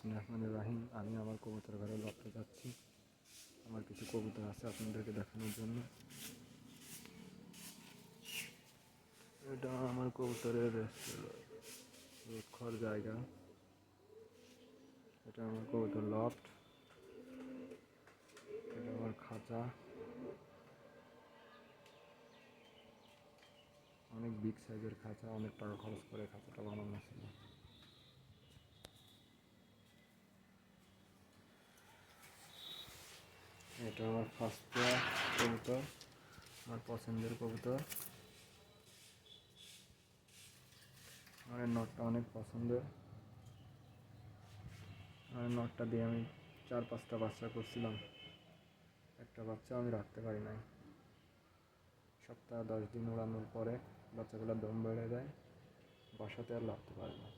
বিসমিল্লাহির রহমানির রহিম। আমি আমার কবুতর ঘরে লফটে যাচ্ছি। আমার কিছু কবুতর আছে আপনাদেরকে দেখানোর জন্য। এটা আমার কবুতরের রোদ জায়গা। এটা আমার কবুতর লফট। এটা আমার খাঁচা। অনেক বিগ সাইজের খাঁচা, অনেক টাকা খরচ করে খাঁচাটা বানানো ছিল। এটা আমার ফার্স্ট পেয়ার কবুতর, আমার পছন্দের কবুতর। আমার নটটা অনেক পছন্দের। আমার নটটা দিয়ে আমি 4-5টা বাচ্চা করছিলাম। একটা বাচ্চা আমি রাখতে পারি নাই। সপ্তাহ 10 দিন উড়ানোর পরে বাচ্চাগুলো দম বেড়ে যায়, বাসাতে আর লাগতে পারে না।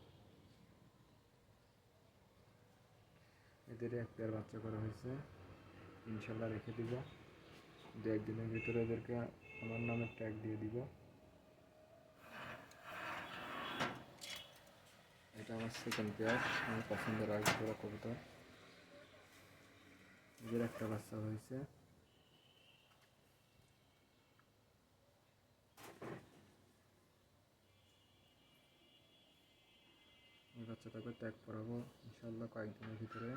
এদের এক পেয়ার বাচ্চা করা হয়েছে, ইনশাল্লাহ রেখে দিব। 2-1 দিনের ভিতরে এদেরকে আমার নামে ট্যাগ দিয়ে দিব। এটা আমার সেকেন্ড পেয়ার, আমার পছন্দের আগে করা কবুতর। এদের একটা বাচ্চা হয়েছে। এই বাচ্চাটাকে ট্যাগ করাবো ইনশাল্লাহ কয়েকদিনের ভিতরে।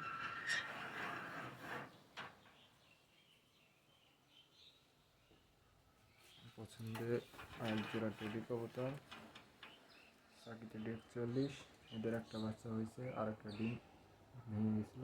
পছন্দের আর জোড়া টেডি কবুতর, সাকি টেডি 41। এদের একটা বাচ্চা হয়েছে, আর একটা ডিম ভেঙে গেছিল।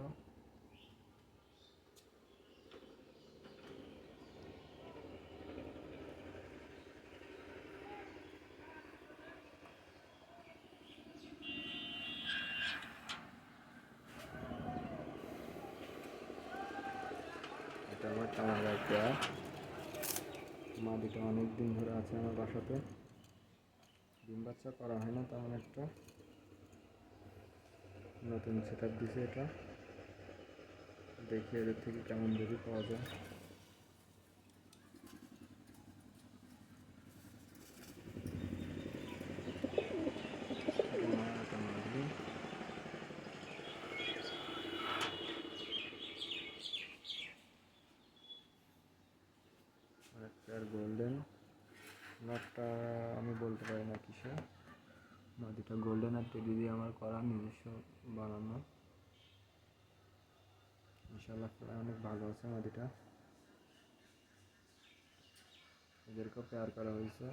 এটা আমার টাঙ্গাইল পেয়ার। মাদিটা অনেক দিন ধরে আছে আমার বাসাতে, ডিম বাচ্চা করা হয় না তেমন একটা। নতুন সেট আপ দিছে এটা, দেখি এদের থেকে কেমন যদি পাওয়া যায়। আর গোল্ডেন নটটা আমি বলতে পারি না কিসে। মাদিটা গোল্ডেন আর টেডি দিয়ে আমার করা, নিজস্ব বানানো। ইনশাল্লাহ অনেক ভালো আছে মাদিটা। এদেরকেও পেয়ার করা হয়েছে।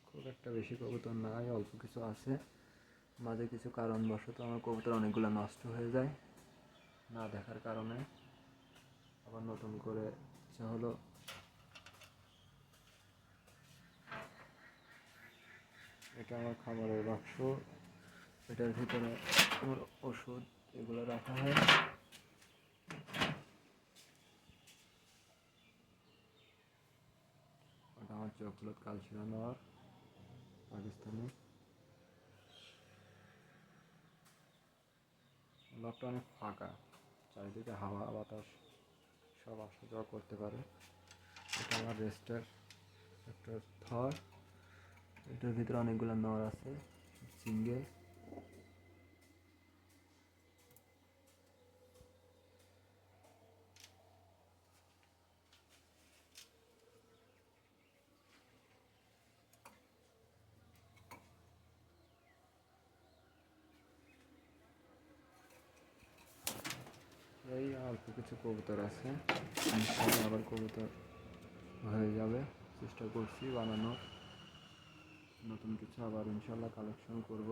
খুব একটা বেশি কবুতর নাই, অল্প কিছু আছে। মাঝে কিছু কারণবশত আমার কবুতর অনেকগুলো নষ্ট হয়ে যায় না দেখার কারণে। আবার নতুন করে ইচ্ছা হলো। এটা আমার খাবারের বাক্স, এটার ভিতরে আমার ওষুধ এগুলো রাখা হয়। ওটা আমার চকলেট কালচিরা নেওয়ার পাকিস্তানি। লকটা অনেক ফাঁকা, চারিদিকে হাওয়া বাতাস সব আসা যাওয়া করতে পারে। এটা আমার রেস্টের একটা থর। এটার ভিতরে অনেকগুলো নর আছে, সিঙ্গেল। এই অল্প কিছু কবুতর আছে, ইনশাআল্লাহ আবার কবুতর হয়ে যাবে। চেষ্টা করছি বানানোর, নতুন কিছু আবার ইনশাআল্লাহ কালেকশন করব।